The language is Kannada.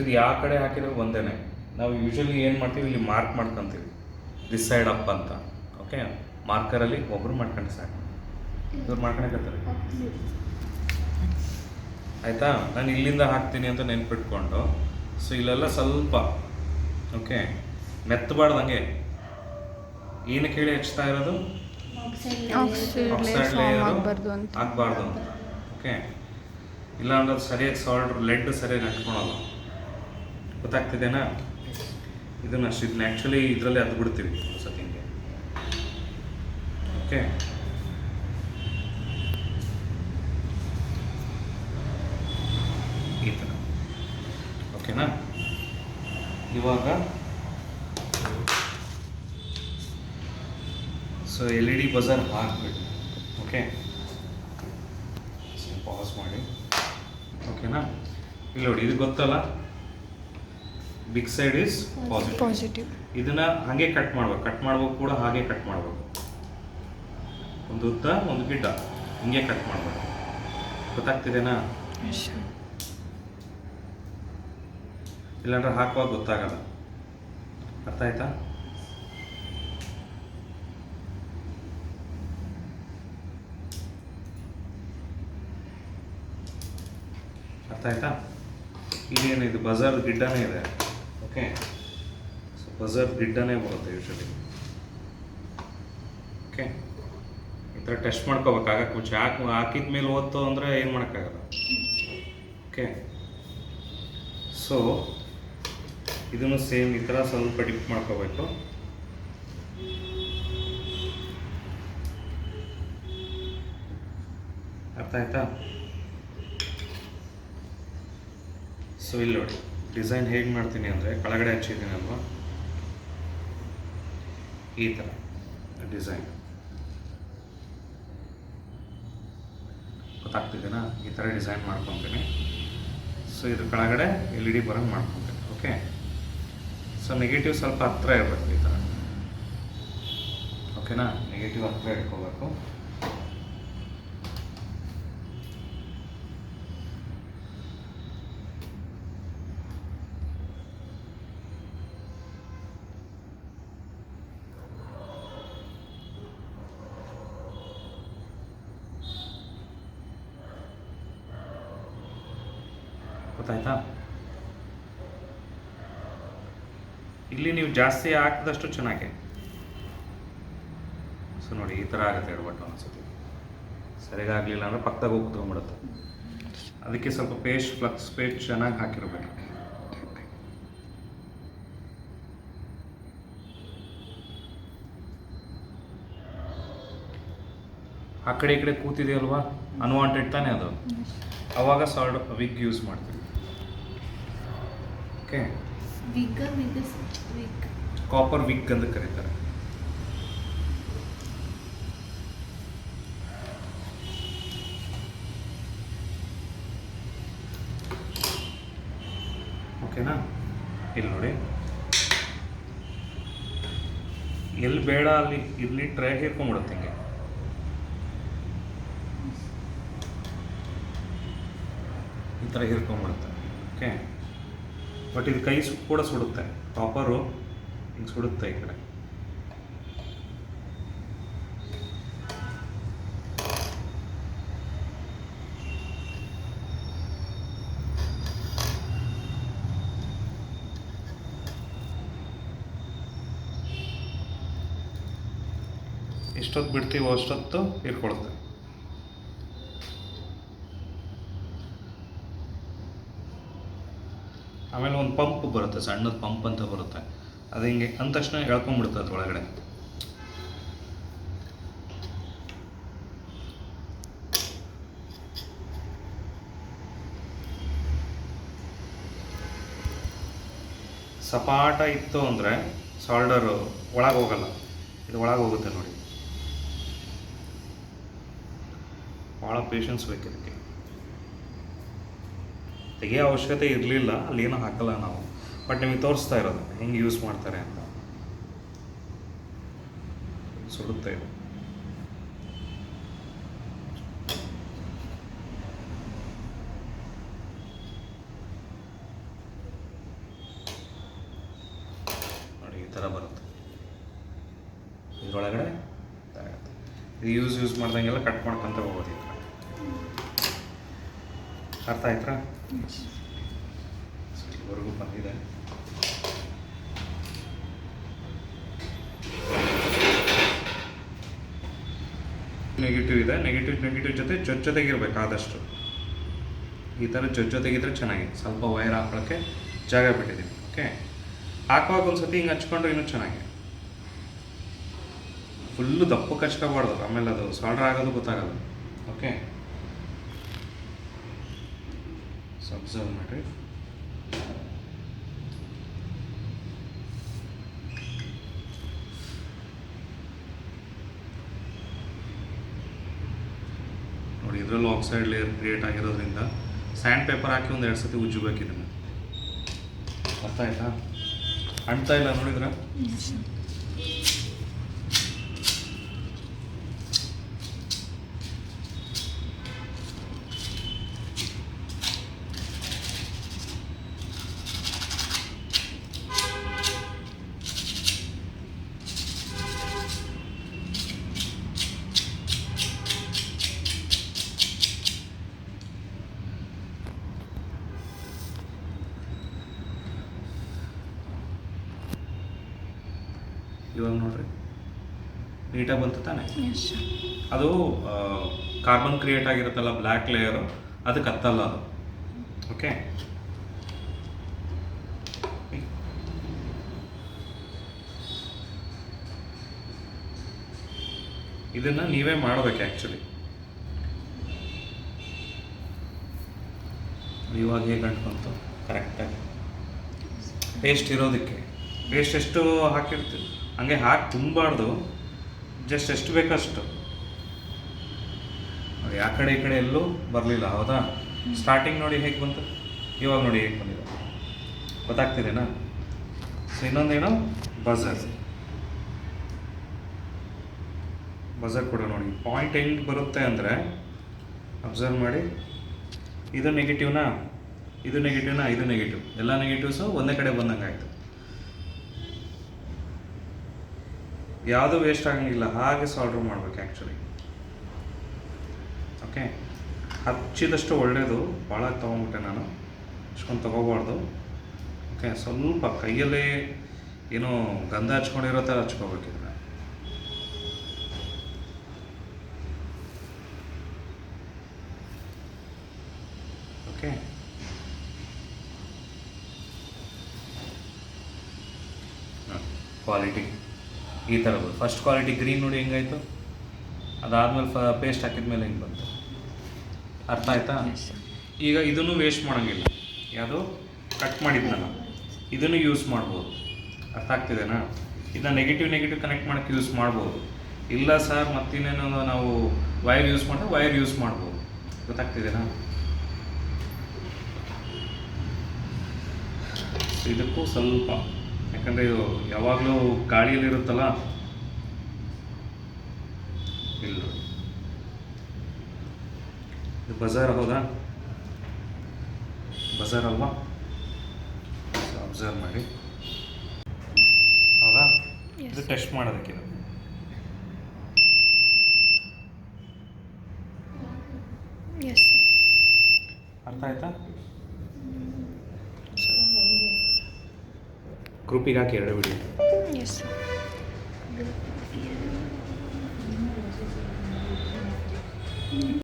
ಇದು ಯಾವ ಕಡೆ ಹಾಕಿದ್ರು ಒಂದೇ. ನಾವು ಯೂಶ್ವಲಿ ಏನು ಮಾಡ್ತೀವಿ, ಇಲ್ಲಿ ಮಾರ್ಕ್ ಮಾಡ್ಕೊತೀವಿ, ದಿಸ್ ಸೈಡ್ ಅಪ್ ಅಂತ. ಓಕೆ, ಮಾರ್ಕರಲ್ಲಿ ಒಬ್ಬರು ಮಾಡ್ಕೊಂಡು ಸಾಕು, ಇವ್ರು ಮಾಡ್ಕೊಳಕತ್ತಾರೆ. ಆಯಿತಾ, ನಾನು ಇಲ್ಲಿಂದ ಹಾಕ್ತೀನಿ ಅಂತ ನೆನ್ಪಿಟ್ಕೊಂಡು, ಸೊ ಇಲ್ಲೆಲ್ಲ ಸ್ವಲ್ಪ ಓಕೆ ಮೆತ್ತಬಾರ್ದಂಗೆ. ಏನಕ್ಕೆ ಹೇಳಿ ಹಚ್ತಾ ಇರೋದು, ಆಕ್ಸೈಡ್ ಲೇಯರು ಆಗಬಾರ್ದು ಅಂತ. ಓಕೆ, ಇಲ್ಲ ಅಂದ್ರೆ ಅದು ಸರಿಯಾಗಿ ಸಾಲ್ಟ್ ಲೆಡ್ ಸರಿಯಾಗಿ ಅಂಟ್ಕೊಳಲ್ಲ. ಗೊತ್ತಾಗ್ತಿದೆನಾ? ಇದನ್ನು ಅಷ್ಟು ಇದನ್ನ ಆ್ಯಕ್ಚುಲಿ ಇದರಲ್ಲಿ ಅದು ಬಿಡ್ತೀವಿ ಸತಿ ಹಿಂಗೆ. ಓಕೆ, ಈ ಥರ. ಓಕೆನಾ? ಇವಾಗ ಸೊ LED ಬಜರ್ ಹಾಕ್ಬಿಟ್ಟು, ಓಕೆ, ಪಾಸ್ ಮಾಡಿ. ಓಕೆನಾ? ಇಲ್ಲಿ ನೋಡಿ, ಇದು ಗೊತ್ತಲ್ಲ, ಬಿಗ್ ಸೈಡ್ ಈಸ್ ಪಾಸಿಟಿವ್. ಇದನ್ನು ಹಾಗೆ ಕಟ್ ಮಾಡ್ಬೇಕು ಕೂಡ ಹಾಗೆ ಕಟ್ ಮಾಡಬೇಕು. ಒಂದು ಉದ್ದ ಒಂದು ಗಿಡ್ಡ ಹಿಂಗೆ ಕಟ್ ಮಾಡಬೇಕು. ಗೊತ್ತಾಗ್ತಿದೆನಾ? ಇಲ್ಲಾಂದ್ರೆ ಹಾಕುವಾಗ ಗೊತ್ತಾಗಲ್ಲ. ಅರ್ಥ ಆಯ್ತಾ? ಅರ್ಥ ಆಯ್ತಾ? ಇದೇನಿದು ಬಜಾರ್ ಗಿಡ್ಡನೇ ಇದೆ. ಓಕೆ, ಸೊ ಬಜಾರ್ ಗಿಡ್ಡನೇ ಬರುತ್ತೆ ಯೂಶಲಿ. ಓಕೆ, ಈ ಥರ ಟೆಸ್ಟ್ ಮಾಡ್ಕೋಬೇಕು. ಆಗಕ್ಕೆ ಮುಂಚೆ ಹಾಕಿದ ಮೇಲೆ ಓದ್ತು ಅಂದರೆ ಏನು ಮಾಡೋಕ್ಕಾಗಲ್ಲ. ಓಕೆ, ಸೊ ಇದನ್ನು ಸೇಮ್ ಈ ಥರ ಸ್ವಲ್ಪ ಡಿಪ್ ಮಾಡ್ಕೋಬೇಕು. ಅರ್ಥ ಆಯ್ತಾ? ಸೊ ಇಲ್ಲಿ ನೋಡಿ, ಡಿಸೈನ್ ಹೇಗೆ ಮಾಡ್ತೀನಿ ಅಂದರೆ, ಕೆಳಗಡೆ ಹಚ್ಚಿದ್ದೀನಲ್ವ, ಈ ಥರ ಡಿಸೈನ್. ಗೊತ್ತಾಗ್ತಿದ್ದೀನಾ? ಈ ಥರ ಡಿಸೈನ್ ಮಾಡ್ಕೊತೀನಿ. ಸೊ ಇದ್ರ ಕೆಳಗಡೆ LED ಬರೋಂಗೆ ಮಾಡ್ಕೊತೀನಿ. ಓಕೆ, ಸೊ ನೆಗೆಟಿವ್ ಸ್ವಲ್ಪ ಹತ್ತಿರ ಇರಬೇಕು ಈ ಥರ. ಓಕೆನಾ? ನೆಗೆಟಿವ್ ಹತ್ತಿರ ಇಟ್ಕೋಬೇಕು. ಗೊತ್ತಾಯ್ತಾ? ಇಲ್ಲಿ ನೀವು ಜಾಸ್ತಿ ಹಾಕಿದಷ್ಟು ಚೆನ್ನಾಗಿ. ಸೊ ನೋಡಿ, ಈ ಥರ ಆಗುತ್ತೆ ಎಡಬಟ್ಟು ಅನಿಸುತ್ತೆ. ಸರಿಯಾಗಲಿಲ್ಲ ಅಂದರೆ ಪಕ್ಕದಾಗ ಹೋಗಿ ಕುತ್ಕೊಂಡ್ಬಿಡುತ್ತೆ. ಅದಕ್ಕೆ ಸ್ವಲ್ಪ ಫ್ಲಕ್ಸ್ ಪೇಸ್ಟ್ ಚೆನ್ನಾಗಿ ಹಾಕಿರಬೇಕು. ಆ ಕಡೆ ಈ ಕಡೆ ಕೂತಿದೆಯಲ್ವಾ, ಅನ್ವಾಂಟೆಡ್ ತಾನೇ ಅದು. ಅವಾಗ ಸಾಲ್ಟ್ ವಿಗ್ ಯೂಸ್ ಮಾಡ್ತೀವಿ. ಓಕೆ, ಕಾಪರ್ ವಿಗ್ ಅಂತ ಕರೀತಾರೆ. ಓಕೆನಾ? ಇಲ್ಲಿ ನೋಡಿ, ಎಲ್ಲಿ ಬೇಡ ಅಲ್ಲಿ ಇಲ್ಲಿ ಟ್ರೈ ಹಿರ್ಕೊಂಡ್ಬಿಡುತ್ತೆ ಹಿಂಗೆ. ಈ ಥರ ಹಿರ್ಕೊಂಡ್ಬಿಡುತ್ತೆ. ಓಕೆ, ಬಟ್ ಇದು ಕೈ ಕೂಡ ಸುಡುತ್ತೆ. ಕಾಪರು ಹಿಂಗೆ ಸುಡುತ್ತೆ ಈ ಕಡೆ. ಎಷ್ಟೊತ್ತು ಬಿಡ್ತೀವೋ ಅಷ್ಟೊತ್ತು ಹಿರ್ಕೊಳುತ್ತೆ. ಆಮೇಲೆ ಒಂದು ಪಂಪ್ ಬರುತ್ತೆ, ಸಣ್ಣದ ಪಂಪ್ ಅಂತ ಬರುತ್ತೆ. ಅದು ಹಿಂಗೆ ಅಂದ ತಕ್ಷಣ ಎಳ್ಕೊಂಡ್ಬಿಡುತ್ತೆ ಅದ್ರೊಳಗಡೆ. ಸಪಾಟ ಇತ್ತು ಅಂದರೆ ಸಾಲ್ಡರು ಒಳಗೆ ಹೋಗಲ್ಲ, ಇದು ಒಳಗೆ ಹೋಗುತ್ತೆ ನೋಡಿ. ಭಾಳ ಪೇಷನ್ಸ್ ಬೇಕು ಇದಕ್ಕೆ. ತೆಗೆಯೋ ಅವಶ್ಯಕತೆ ಇರಲಿಲ್ಲ, ಅಲ್ಲಿ ಏನೂ ಹಾಕಲ್ಲ ನಾವು, ಬಟ್ ನಿಮಗೆ ತೋರಿಸ್ತಾ ಇರೋದು ಹೆಂಗೆ ಯೂಸ್ ಮಾಡ್ತಾರೆ ಅಂತ. ಸುಡುತ್ತೆ ಇದು. ಥರ ಬರುತ್ತೆ. ಇದರೊಳಗಡೆ ಇದು ಯೂಸ್ ಮಾಡ್ದಂಗೆಲ್ಲ ಕಟ್ ಮಾಡ್ಕೊತ ಹೋಗೋದು. ಈಗ ಅರ್ಥ ಆಯ್ತಾ? ಇಲ್ಲಿವರೆಗೂ ಬಂದಿದೆ. ನೆಗೆಟಿವ್ ಇದೆ, ನೆಗೆಟಿವ್ ಜೊತೆಗಿರ್ಬೇಕು ಆದಷ್ಟು. ಈ ಥರ ಜೊತೆಗಿದ್ರೆ ಚೆನ್ನಾಗಿ. ಸ್ವಲ್ಪ ವೈರ್ ಹಾಕೊಳ್ಳೋಕ್ಕೆ ಜಾಗ ಬಿಟ್ಟಿದ್ದೀನಿ. ಓಕೆ, ಹಾಕುವಾಗ ಒಂದು ಸತಿ ಹಿಂಗೆ ಹಚ್ಕೊಂಡ್ರೆ ಇನ್ನೂ ಚೆನ್ನಾಗಿ. ಫುಲ್ಲು ದಪ್ಪಕ್ಕೆ ಹಚ್ಕೋಬಾರ್ದು, ಆಮೇಲೆ ಅದು ಸಾಲ್ಡ್ರ್ ಆಗೋದು ಗೊತ್ತಾಗಲ್ಲ. ಓಕೆ, ಅಬ್ಸರ್ವ್ ಮಾಡಿರಿ. ನೋಡಿ, ಇದರಲ್ಲೂ ಆಕ್ಸೈಡ್ ಲೇಯರ್ ಕ್ರಿಯೇಟ್ ಆಗಿರೋದ್ರಿಂದ ಸ್ಯಾಂಡ್ ಪೇಪರ್ ಹಾಕಿ ಒಂದು 2 ಸತಿ ಉಜ್ಜಬೇಕು ಇದನ್ನು. ಅರ್ಥ ಆಯ್ತಾ? ಅಂಟ್ತಾ ಇಲ್ಲ ನೋಡಿದ್ರ? ಇವಾಗ ನೋಡ್ರಿ, ನೀಟಾಗಿ ಬಂತು ತಾನೆ? ಅದು ಕಾರ್ಬನ್ ಕ್ರಿಯೇಟ್ ಆಗಿರುತ್ತಲ್ಲ, ಬ್ಲ್ಯಾಕ್ ಲೇಯರು, ಅದಕ್ಕೆ ಹತ್ತಲ್ಲ ಅದು. ಓಕೆ, ಇದನ್ನು ನೀವೇ ಮಾಡಬೇಕು ಆ್ಯಕ್ಚುಲಿ. ಇವಾಗ ಹೇಗೆ ಅಂಟ್ಕೊಂತು ಕರೆಕ್ಟಾಗಿ ಪೇಸ್ಟ್ ಇರೋದಕ್ಕೆ. ಪೇಸ್ಟ್ ಎಷ್ಟು ಹಾಕಿರ್ತೀವಿ ಹಂಗೆ ಹಾಕಿ ತುಂಬಾರ್ದು, ಜಸ್ಟ್ ಎಷ್ಟು ಬೇಕಷ್ಟು. ನೋಡಿ, ಆ ಕಡೆ ಈ ಕಡೆ ಎಲ್ಲೂ ಬರಲಿಲ್ಲ, ಹೌದಾ? ಸ್ಟಾರ್ಟಿಂಗ್ ನೋಡಿ ಹೇಗೆ ಬಂತು, ಇವಾಗ ನೋಡಿ ಹೇಗೆ ಬಂದಿದೆ, ಗೊತ್ತಾಗ್ತಿದೆನಾ? ಸೊ ಇನ್ನೊಂದೇನು, ಬಜರ್ ಕೂಡ ನೋಡಿ ಪಾಯಿಂಟ್ ಹೆಂಗೆ ಬರುತ್ತೆ ಅಂದರೆ, ಅಬ್ಸರ್ವ್ ಮಾಡಿ. ಇದು ನೆಗೆಟಿವ್ನಾ, ಇದು ನೆಗೆಟಿವ್, ಎಲ್ಲ ನೆಗೆಟಿವ್ಸು ಒಂದೇ ಕಡೆ ಬಂದಂಗೆ ಆಯಿತು. ಯಾವುದೂ ವೇಸ್ಟ್ ಆಗಂಗಿಲ್ಲ, ಹಾಗೆ ಸಾಲ್ವ್ ಮಾಡ್ಬೇಕು ಆ್ಯಕ್ಚುಲಿ. ಓಕೆ, ಹಚ್ಚಿದಷ್ಟು ಒಳ್ಳೆಯದು. ಭಾಳ ತೊಗೊಂಬಿಟ್ಟೆ ನಾನು, ಇಷ್ಟೊಂದು ತೊಗೋಬಾರ್ದು. ಓಕೆ, ಸ್ವಲ್ಪ ಕೈಯಲ್ಲೇ ಏನೋ ಗಂಧ ಹಚ್ಕೊಂಡಿರೋ ಥರ ಹಚ್ಕೋಬೇಕು ಇದನ್ನ. ಓಕೆ, ಕ್ವಾಲಿಟಿ ಈ ಥರದ್ದು. ಫಸ್ಟ್ ಕ್ವಾಲಿಟಿ ಗ್ರೀನ್ ನೋಡಿ ಹೆಂಗಾಯಿತು, ಅದಾದಮೇಲೆ ಪೇಸ್ಟ್ ಹಾಕಿದ್ಮೇಲೆ ಹೆಂಗೆ ಬಂತು. ಅರ್ಥ ಆಯ್ತಾ? ಈಗ ಇದನ್ನು ವೇಸ್ಟ್ ಮಾಡೋಂಗಿಲ್ಲ. ಯಾವುದು ಕಟ್ ಮಾಡಿದ್ನಲ್ಲ, ಇದನ್ನು ಯೂಸ್ ಮಾಡ್ಬೋದು. ಅರ್ಥ ಆಗ್ತಿದೆನಾ? ಇದನ್ನ ನೆಗೆಟಿವ್ ಕನೆಕ್ಟ್ ಮಾಡೋಕ್ಕೆ ಯೂಸ್ ಮಾಡ್ಬೋದು. ಇಲ್ಲ ಸರ್ ಮತ್ತಿನ್ನೇನೋ ನಾವು ವೈರ್ ಯೂಸ್ ಮಾಡಿದ್ರೆ ವೈರ್ ಯೂಸ್ ಮಾಡ್ಬೋದು. ಗೊತ್ತಾಗ್ತಿದೆನಾ? ಇದಕ್ಕೂ ಸ್ವಲ್ಪ, ಯಾಕಂದರೆ ಇದು ಯಾವಾಗಲೂ ಗಾಳಿಯಲ್ಲಿರುತ್ತಲ್ಲ. ಇಲ್ಲ, ಇದು ಬಜಾರ್, ಹೌದಾ? ಬಜಾರ್ ಅಲ್ವಾ? ಅಬ್ಸರ್ವ್ ಮಾಡಿ, ಹೌದಾ? ಇದು ಟೆಸ್ಟ್ ಮಾಡೋದಕ್ಕಿದು. ಅರ್ಥ ಆಯ್ತಾ? ಗ್ರೂಪಿಗೆ ಹಾಕಿ 2 ವಿಡಿಯೋ.